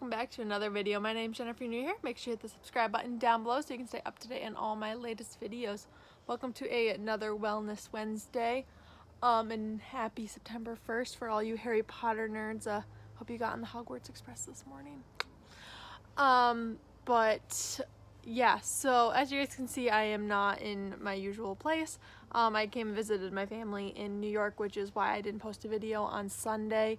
welcome back to another video. My name's Jennifer. If you're new here, make sure you hit the subscribe button down below so you can stay up to date on all my latest videos. Welcome to another Wellness Wednesday, and happy September 1st for all you Harry Potter nerds. Hope you got on the Hogwarts Express this morning. But yeah, so as you guys can see, I am not in my usual place. I came and visited my family in New York, which is why I didn't post a video on Sunday.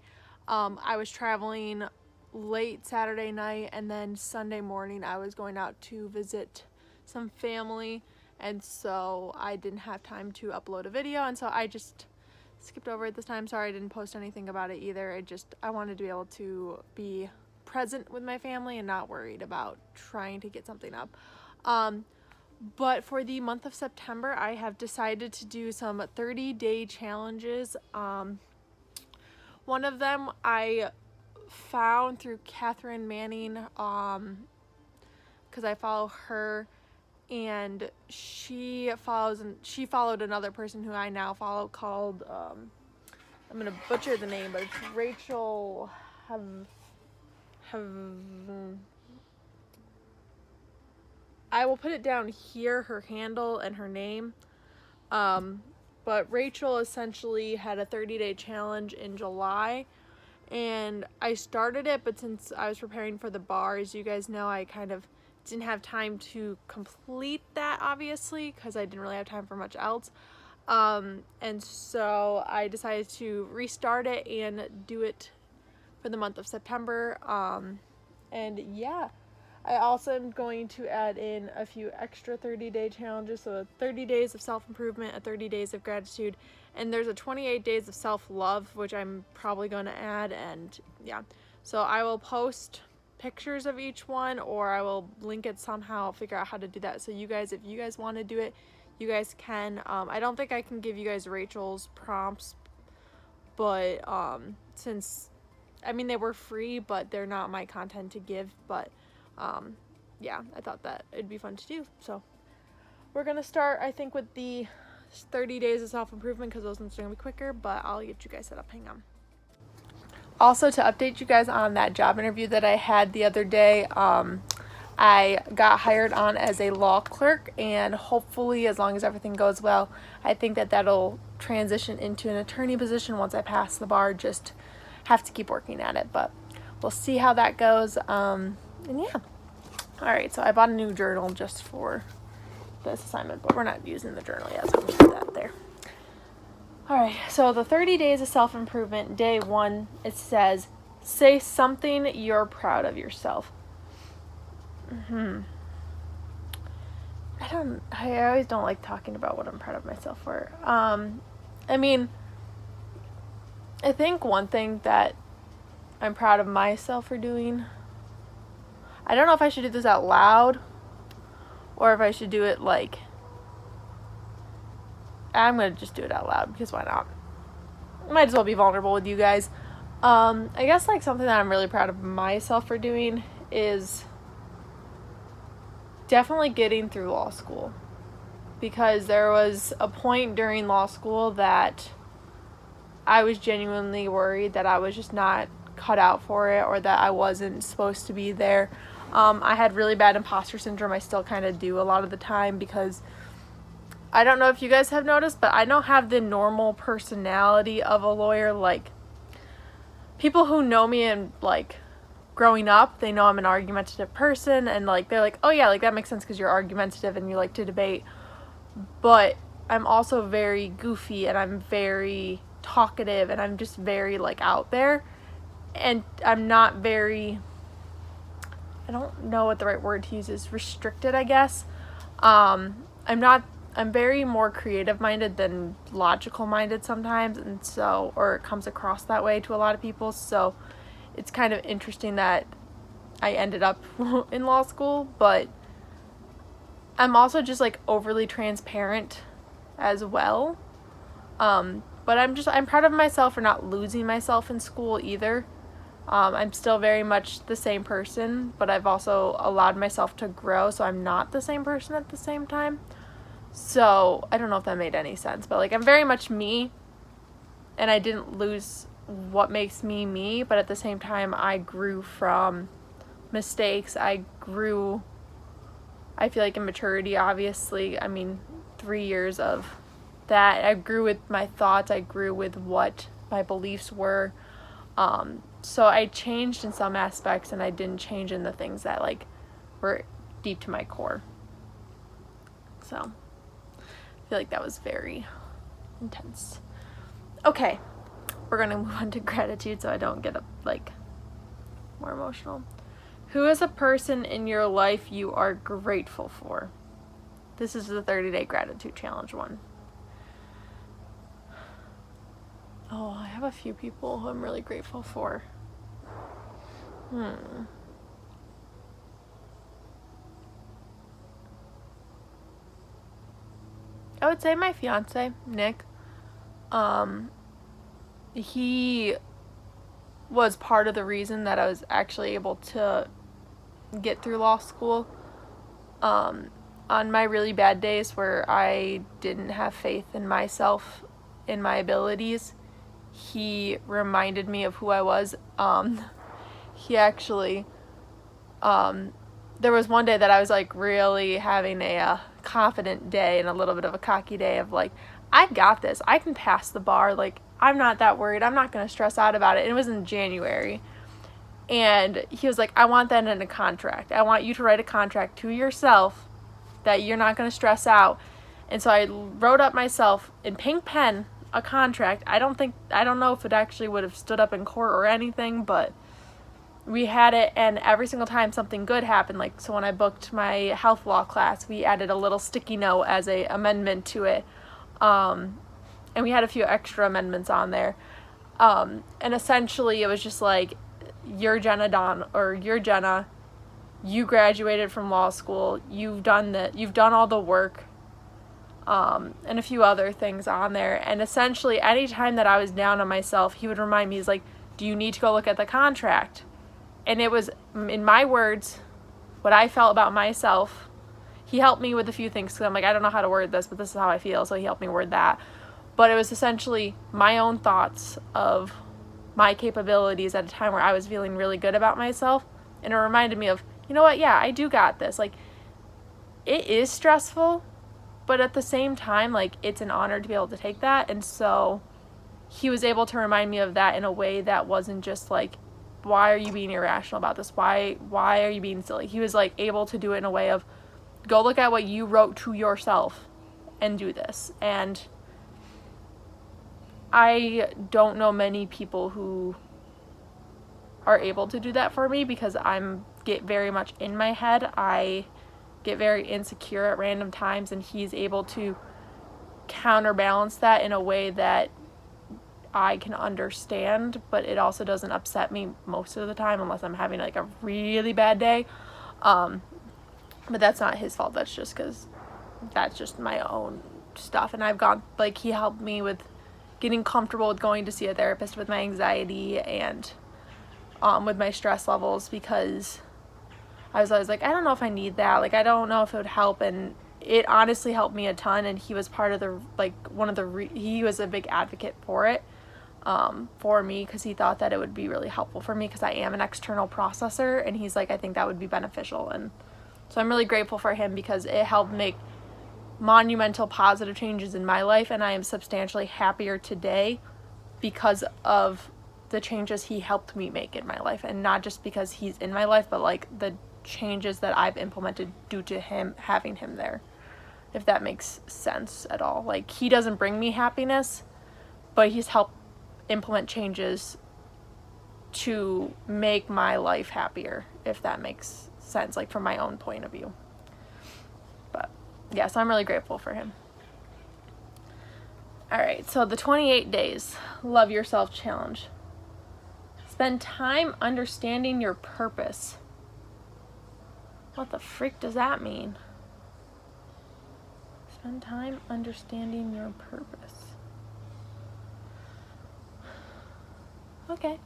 I was traveling late Saturday night, and then Sunday morning I was going out to visit some family, and so I didn't have time to upload a video, and so I just skipped over it this time. Sorry I didn't post anything about it either. I wanted to be able to be present with my family and not worried about trying to get something up. But for the month of September, I have decided to do some 30-day challenges. One of them I found through Catherine Manning, because I follow her, and she followed another person who I now follow called, I'm gonna butcher the name, but it's Rachel I will put it down here, her handle and her name. But Rachel essentially had a 30-day challenge in July, and I started it, but since I was preparing for the bar, as you guys know, I kind of didn't have time to complete that, obviously, because I didn't really have time for much else. And so I decided to restart it and do it for the month of September. And yeah, I also am going to add in a few extra 30-day challenges. So 30 days of self-improvement, a 30 days of gratitude, and there's a 28 days of self-love, which I'm probably going to add. And yeah, so I will post pictures of each one, or I will link it somehow, figure out how to do that. So you guys, if you guys want to do it, you guys can. I don't think I can give you guys Rachel's prompts, but since, I mean, they were free, but they're not my content to give. But yeah, I thought that it'd be fun to do. So we're gonna start, I think, with the 30 days of self-improvement, because those ones are gonna be quicker, but I'll get you guys set up. Hang on. Also, to update you guys on that job interview that I had the other day, I got hired on as a law clerk, and hopefully, as long as everything goes well, I think that that'll transition into an attorney position once I pass the bar. Just have to keep working at it, but we'll see how that goes. And yeah. Alright, so I bought a new journal just for this assignment, but we're not using the journal yet, so I'm going to put that there. Alright, so the 30 days of self-improvement, day 1, it says, say something you're proud of yourself. I always don't like talking about what I'm proud of myself for. I mean, I think one thing that I'm proud of myself for doing, I don't know if I should do this out loud or if I should do it like, I'm going to just do it out loud, because why not? Might as well be vulnerable with you guys. I guess like something that I'm really proud of myself for doing is definitely getting through law school, because there was a point during law school that I was genuinely worried that I was just not cut out for it, or that I wasn't supposed to be there. I had really bad imposter syndrome. I still kind of do a lot of the time, because I don't know if you guys have noticed, but I don't have the normal personality of a lawyer. Like, people who know me and like growing up, they know I'm an argumentative person, and like they're like, oh yeah, like that makes sense because you're argumentative and you like to debate. But I'm also very goofy, and I'm very talkative, and I'm just very like out there, and I'm not very, I don't know what the right word to use is, restricted, I guess. I'm very more creative minded than logical minded sometimes, and so, or it comes across that way to a lot of people. So it's kind of interesting that I ended up in law school, but I'm also just like overly transparent as well. But I'm proud of myself for not losing myself in school either. I'm still very much the same person, but I've also allowed myself to grow, so I'm not the same person at the same time. So I don't know if that made any sense, but like I'm very much me, and I didn't lose what makes me me, but at the same time I grew from mistakes. I grew, I feel like, in maturity, obviously. I mean, 3 years of that. I grew with my thoughts. I grew with what my beliefs were. So I changed in some aspects, and I didn't change in the things that, like, were deep to my core. So I feel like that was very intense. Okay, we're gonna move on to gratitude so I don't get like more emotional. Who is a person in your life you are grateful for? This is the 30-day gratitude challenge one. Oh, I have a few people who I'm really grateful for. I would say my fiance, Nick. He was part of the reason that I was actually able to get through law school. On my really bad days where I didn't have faith in myself, in my abilities, he reminded me of who I was. He actually, there was one day that I was like really having a confident day and a little bit of a cocky day of like, I've got this. I can pass the bar. Like, I'm not that worried. I'm not going to stress out about it. And it was in January. And he was like, I want that in a contract. I want you to write a contract to yourself that you're not going to stress out. And so I wrote up myself in pink pen a contract. I don't know if it actually would have stood up in court or anything, but we had it, and every single time something good happened, like, so when I booked my health law class, we added a little sticky note as a amendment to it. And we had a few extra amendments on there. And essentially it was just like, you're Jenna, you graduated from law school, you've done all the work, and a few other things on there. And essentially anytime that I was down on myself, he would remind me, he's like, do you need to go look at the contract? And it was, in my words, what I felt about myself. He helped me with a few things, because I'm like, I don't know how to word this, but this is how I feel, so he helped me word that. But it was essentially my own thoughts of my capabilities at a time where I was feeling really good about myself. And it reminded me of, you know what, yeah, I do got this. Like, it is stressful, but at the same time, like, it's an honor to be able to take that. And so he was able to remind me of that in a way that wasn't just like, why are you being irrational about this? Why are you being silly? He was like able to do it in a way of, go look at what you wrote to yourself and do this. And I don't know many people who are able to do that for me, because get very much in my head. I get very insecure at random times, and he's able to counterbalance that in a way that I can understand, but it also doesn't upset me most of the time unless I'm having like a really bad day. But that's not his fault. That's just because that's just my own stuff. And he helped me with getting comfortable with going to see a therapist with my anxiety and with my stress levels, because I was always like, I don't know if I need that. Like, I don't know if it would help. And it honestly helped me a ton. And he was part of he was a big advocate for it. For me, because he thought that it would be really helpful for me, because I am an external processor, and he's like, I think that would be beneficial. And so I'm really grateful for him, because it helped make monumental positive changes in my life, and I am substantially happier today because of the changes he helped me make in my life. And not just because he's in my life, but like the changes that I've implemented due to him, having him there, if that makes sense at all. Like, he doesn't bring me happiness, but he's helped implement changes to make my life happier, if that makes sense, like from my own point of view. But yeah, so I'm really grateful for him. All right, so the 28 days Love Yourself Challenge. Spend time understanding your purpose. What the freak does that mean? Spend time understanding your purpose. Okay.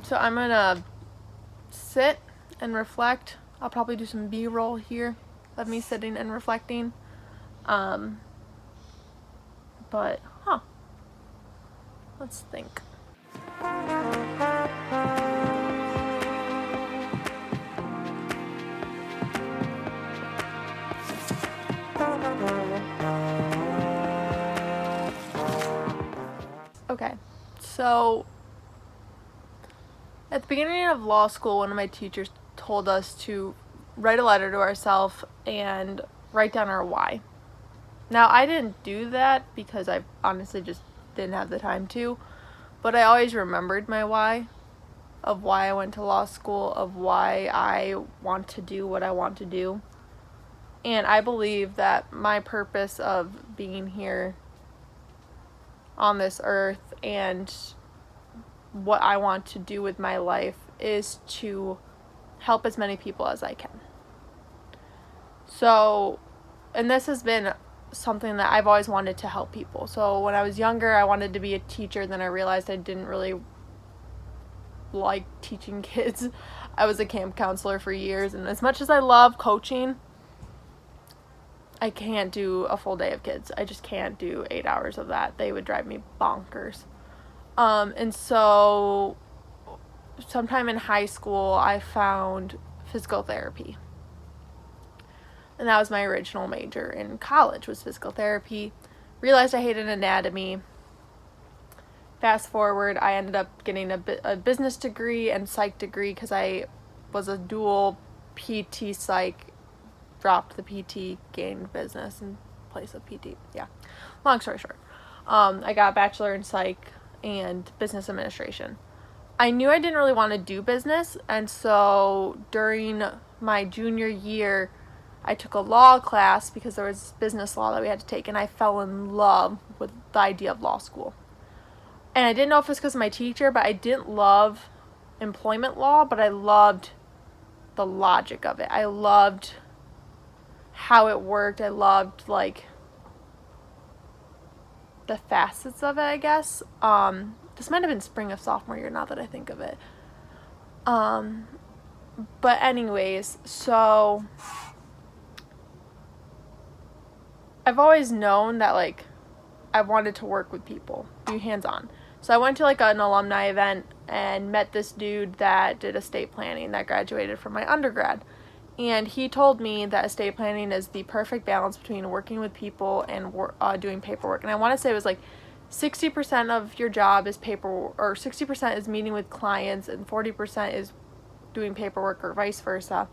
So I'm gonna sit and reflect. I'll probably do some B-roll here of me sitting and reflecting. But, let's think. So, at the beginning of law school, one of my teachers told us to write a letter to ourselves and write down our why. Now, I didn't do that because I honestly just didn't have the time to, but I always remembered my why, of why I went to law school, of why I want to do what I want to do. And I believe that my purpose of being here on this earth and what I want to do with my life is to help as many people as I can. So, and this has been something that I've always wanted to help people. So when I was younger, I wanted to be a teacher. Then I realized I didn't really like teaching kids. I was a camp counselor for years, and as much as I love coaching, I can't do a full day of kids. I just can't do 8 hours of that. They would drive me bonkers. And so sometime in high school, I found physical therapy. And that was my original major in college, was physical therapy. Realized I hated anatomy. Fast forward, I ended up getting a business degree and psych degree because I was a dual PT psych. Dropped the PT, gained business in place of PT. Yeah. Long story short. I got a bachelor in psych and business administration. I knew I didn't really want to do business, and so during my junior year, I took a law class because there was business law that we had to take, and I fell in love with the idea of law school. And I didn't know if it was because of my teacher, but I didn't love employment law, but I loved the logic of it. I loved how it worked. I loved, like, the facets of it, I guess. This might have been spring of sophomore year, now that I think of it. But anyways, so I've always known that, like, I wanted to work with people, be hands-on. So I went to, like, an alumni event and met this dude that did estate planning that graduated from my undergrad. And he told me that estate planning is the perfect balance between working with people and doing paperwork. And I want to say it was like 60% of your job is paperwork, or 60% is meeting with clients, and 40% is doing paperwork, or vice versa.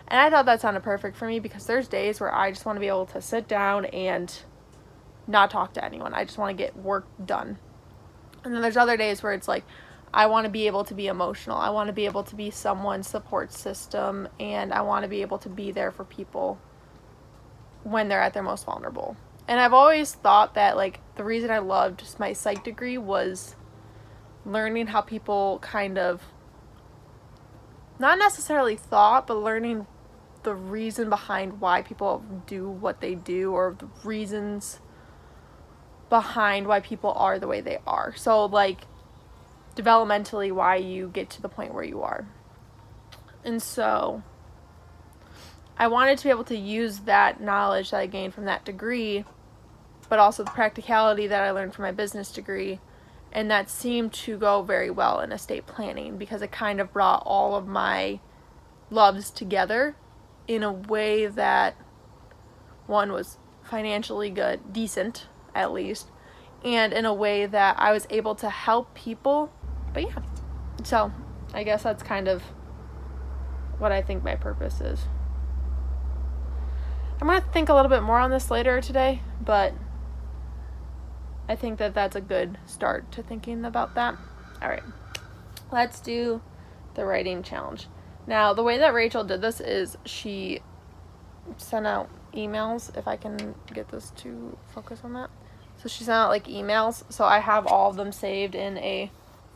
And I thought that sounded perfect for me because there's days where I just want to be able to sit down and not talk to anyone. I just want to get work done. And then there's other days where it's like, I want to be able to be emotional. I want to be able to be someone's support system, and I want to be able to be there for people when they're at their most vulnerable. And I've always thought that, like, the reason I loved my psych degree was learning how people kind of, not necessarily thought, but learning the reason behind why people do what they do, or the reasons behind why people are the way they are. So, like, developmentally, why you get to the point where you are. And so I wanted to be able to use that knowledge that I gained from that degree, but also the practicality that I learned from my business degree, and that seemed to go very well in estate planning because it kind of brought all of my loves together in a way that, one, was financially good, decent at least, and in a way that I was able to help people. But yeah, so I guess that's kind of what I think my purpose is. I'm going to think a little bit more on this later today, but I think that that's a good start to thinking about that. All right, let's do the writing challenge. Now, the way that Rachel did this is she sent out emails, if I can get this to focus on that. So she sent out, like, emails. So I have all of them saved in a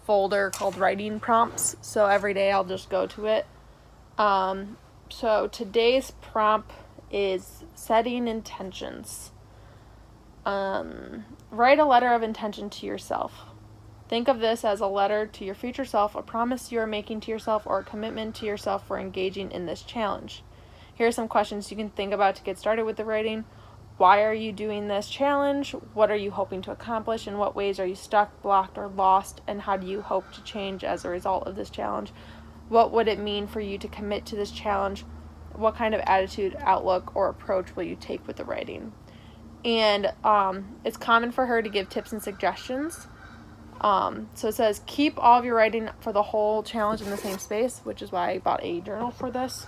folder called writing prompts. So every day I'll just go to it. So today's prompt is setting intentions. Write a letter of intention to yourself. Think of this as a letter to your future self, a promise you are making to yourself, or a commitment to yourself for engaging in this challenge. Here are some questions you can think about to get started with the writing. Why are you doing this challenge? What are you hoping to accomplish? In what ways are you stuck, blocked, or lost? And how do you hope to change as a result of this challenge? What would it mean for you to commit to this challenge? What kind of attitude, outlook, or approach will you take with the writing? And it's common for her to give tips and suggestions. So it says keep all of your writing for the whole challenge in the same space, which is why I bought a journal for this.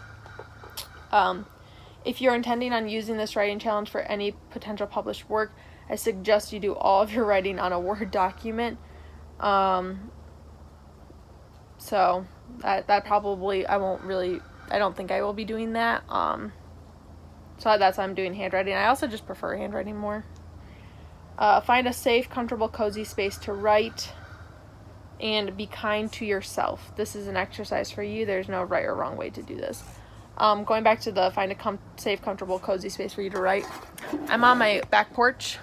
If you're intending on using this writing challenge for any potential published work, I suggest you do all of your writing on a Word document. So that probably, I don't think I will be doing that. So that's why I'm doing handwriting. I also just prefer handwriting more. Find a safe, comfortable, cozy space to write, and be kind to yourself. This is an exercise for you. There's no right or wrong way to do this. Going back to the find a safe, comfortable, cozy space for you to write. I'm on my back porch.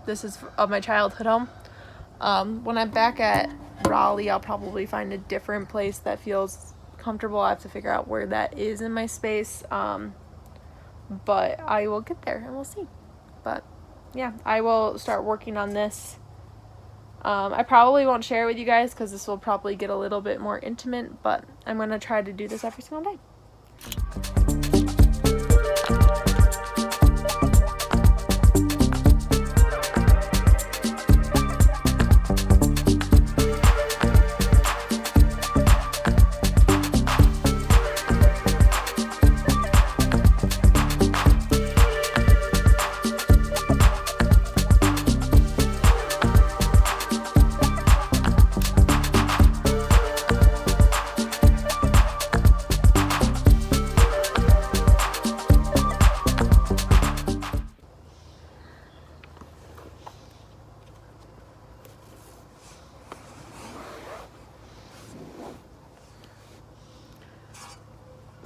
This is of my childhood home. When I'm back at Raleigh, I'll probably find a different place that feels comfortable. I have to figure out where that is in my space. But I will get there and we'll see. But yeah, I will start working on this. I probably won't share it with you guys because this will probably get a little bit more intimate, but I'm going to try to do this every single day.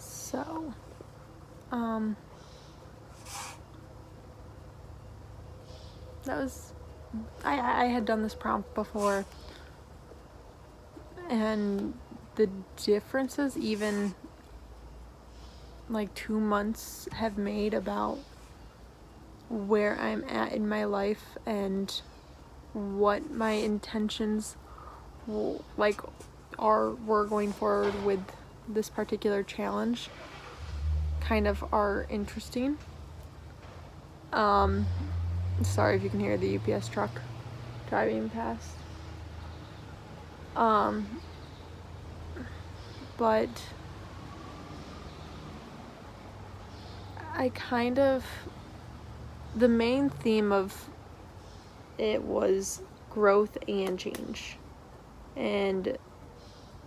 So, that was, I had done this prompt before, and the differences even like 2 months have made about where I'm at in my life and what my intentions were going forward with this particular challenge kind of are interesting. Sorry if you can hear the UPS truck driving past. But the main theme of it was growth and change, and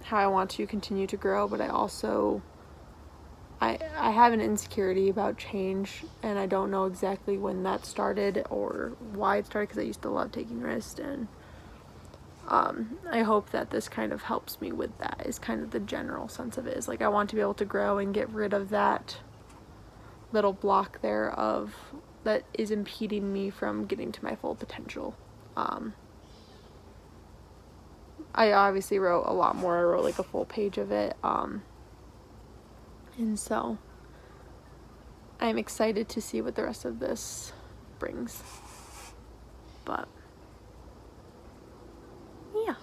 how I want to continue to grow, but I have an insecurity about change, and I don't know exactly when that started or why it started, because I used to love taking risks, and I hope that this kind of helps me with that, is kind of the general sense of it, is like I want to be able to grow and get rid of that little block there that is impeding me from getting to my full potential. I obviously wrote a lot more. I wrote like a full page of it. And so I'm excited to see what the rest of this brings. But yeah.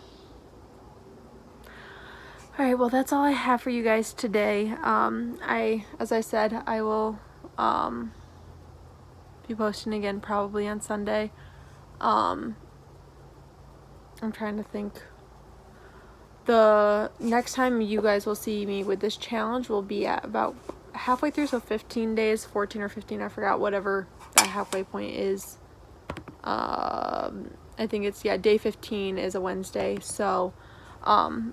Alright, well that's all I have for you guys today. As I said, I will be posting again probably on Sunday. I'm trying to think. The next time you guys will see me with this challenge will be at about halfway through, so 15 days, 14 or 15, I forgot, whatever that halfway point is. I think it's, day 15 is a Wednesday, so I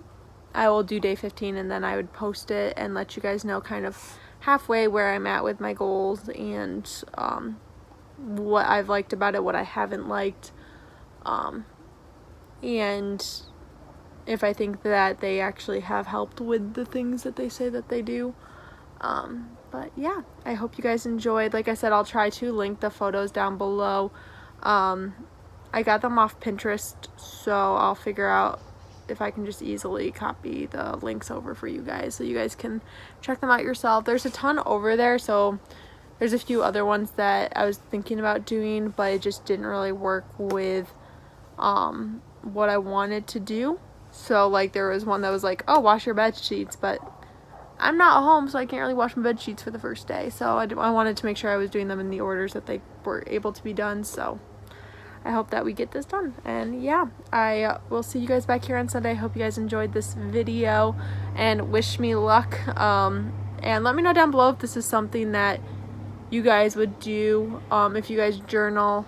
will do day 15 and then I would post it and let you guys know kind of halfway where I'm at with my goals and what I've liked about it, what I haven't liked, and if I think that they actually have helped with the things that they say that they do. But yeah, I hope you guys enjoyed. Like I said, I'll try to link the photos down below. I got them off Pinterest, so I'll figure out if I can just easily copy the links over for you guys so you guys can check them out yourself. There's a ton over there, so there's a few other ones that I was thinking about doing, but it just didn't really work with what I wanted to do. So like there was one that was like, oh, wash your bed sheets, but I'm not home, so I can't really wash my bed sheets for the first day. So I wanted to make sure I was doing them in the orders that they were able to be done. So I hope that we get this done. And yeah, I will see you guys back here on Sunday. I hope you guys enjoyed this video and wish me luck. And let me know down below if this is something that you guys would do, if you guys journal.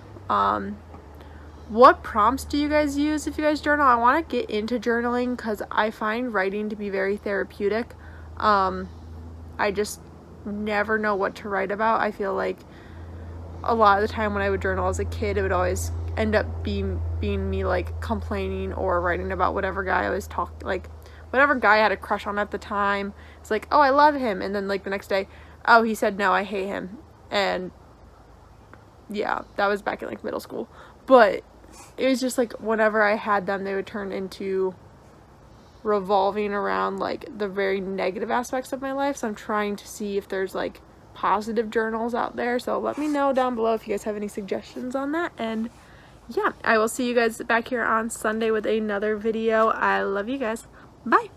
What prompts do you guys use if you guys journal? I want to get into journaling because I find writing to be very therapeutic. I just never know what to write about. I feel like a lot of the time when I would journal as a kid, it would always end up being me like complaining or writing about whatever guy I was whatever guy I had a crush on at the time. It's like, oh, I love him, and then like the next day, oh, he said no, I hate him. And yeah, that was back in like middle school. But it was just like whenever I had them, they would turn into revolving around like the very negative aspects of my life. So I'm trying to see if there's like positive journals out there. So let me know down below if you guys have any suggestions on that. And yeah, I will see you guys back here on Sunday with another video. I love you guys. Bye.